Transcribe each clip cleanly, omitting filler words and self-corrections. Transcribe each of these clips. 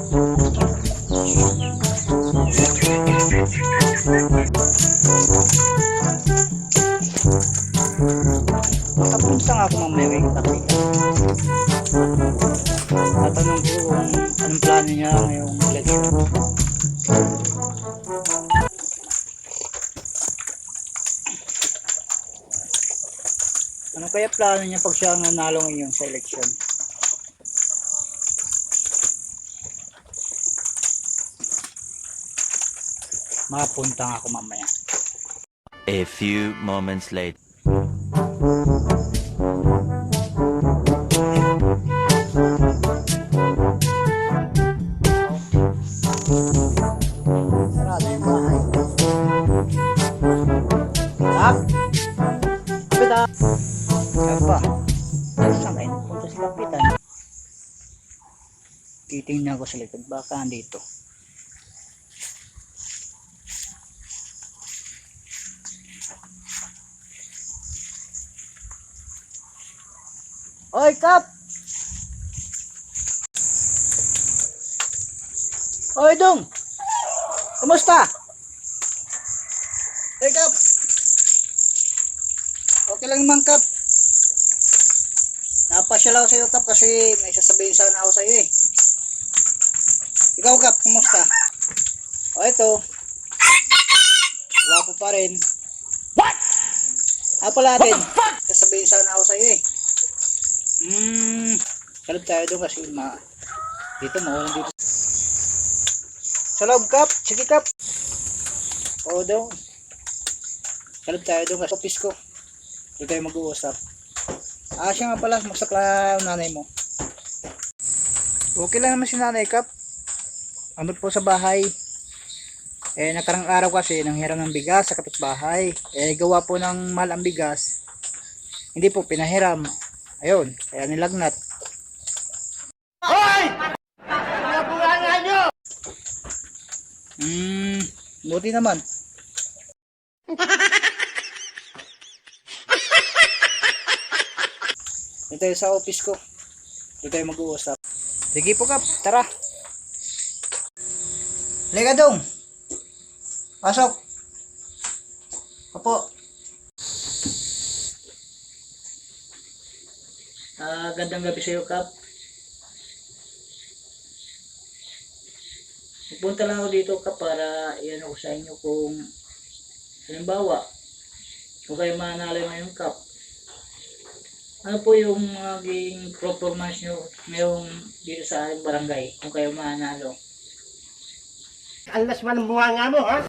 Nakapunta nga ako mamaya kay Kapi. Tatanong ko kung anong plano niya ngayong election. Ano kaya plano niya pag siya nanalo ngayon sa election? Mapunta nga ako mamaya. A few moments later. Sarado yung bahay. Tak! Kapitan! Kapa? Saan kayo punta si Kapitan? Titingnan ko sa likod. Baka andito. Oy, Kap! Oy, Dong! Kumusta? Hey, Kap! Okay lang naman, Kap. Napasyal ako sa iyo, Kap, kasi may sasabihin sana ako sa iyo eh. Ikaw, Kap, kumusta? O, ito. Wapo pa rin. What? Pala din. Sasabihin sana ako sa iyo eh. Kalab tayo doon kasi dito maulan dito. Sa loob, Kap. Sige, Kap. Oo daw. Kalab tayo doon kasi office ko. Doon tayo mag-uusap. Siya nga pala. Magsakla ang nanay mo. Okay lang naman si nanay, Kap. Ano po sa bahay. Nakarang araw kasi nanghiram ng bigas sa kapitbahay. Gawa po ng mahal ang bigas. Hindi po pinahiram. Ayun, kaya nilagnat. Hoy! Nabulangan nyo! Buti naman. Dito tayo sa office ko. Dito tayo mag-uusap. Sige po, Kap, tara. Liga dong. Pasok. Opo. Gandang gabi sa iyo, Kap. Pupunta lang ako dito, Kap, para iyan ako sa inyo kung halimbawa, kung kayo manalo ngayon, Kap. Ano po yung maging performance nyo ngayong dito sa ating barangay kung kayo manalo? Alas man ang bunga nga mo, ha?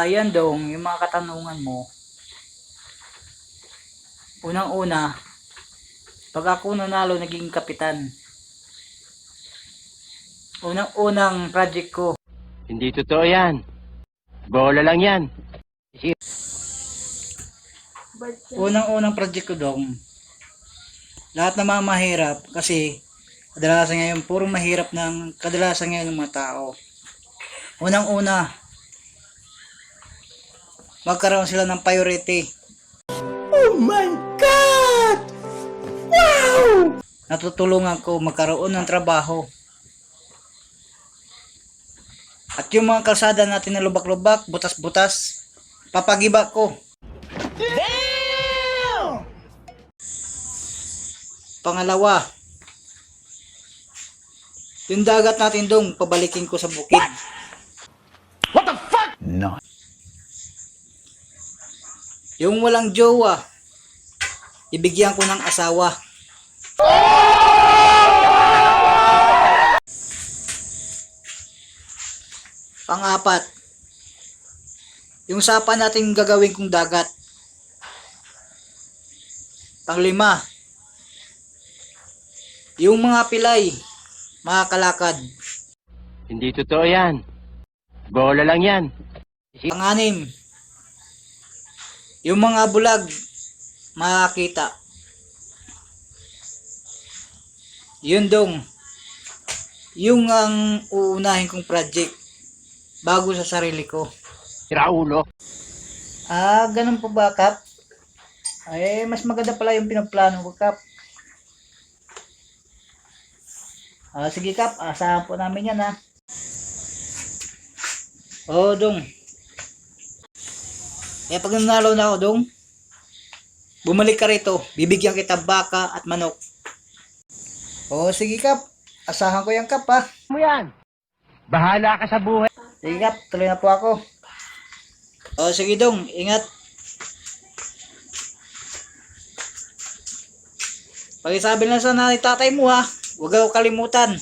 Yan dong, yung mga katanungan mo. Unang-una, pag ako nanalo naging kapitan. Unang-unang project ko. Hindi totoo yan. Bola lang yan. Unang-unang project ko dong. Lahat na mga mahirap kasi kadalasan ngayon puro mahirap ng kadalasan ngayon ng mga tao. Unang-una, magkaroon sila ng priority. Oh my God! Wow! Natutulungan ko magkaroon ng trabaho. At yung mga kalsada natin na lubak-lubak, butas-butas, papagiba ko. Damn! Pangalawa, yung dagat natin dong, pabalikin ko sa bukid. What the fuck? No. Yung walang jowa, ibigyan ko ng asawa. Pang-apat, yung sapa natin gagawin kong dagat. Pang-lima, yung mga pilay, makakalakad. Hindi totoo yan. Bola lang yan. Pang-anim, yung mga bulag, makakita. Yun dong, yung ang uunahin kong project bago sa sarili ko. Raulo. Ganun po ba, Kap? Mas maganda pala yung pinaplano ko, Kap. Sige Kap, asahan po namin yan ha. Oo Dong. Kaya pag nanalo na ako Dong, bumalik ka rito, bibigyan kita baka at manok. Sige Kap, asahan ko yan Kap ha. Mo yan. Bahala ka sa buhay. Sige Kap, tuloy na po ako. Sige Dong, ingat. Pakisabi lang sana ni tatay mo ha, huwag ako kalimutan.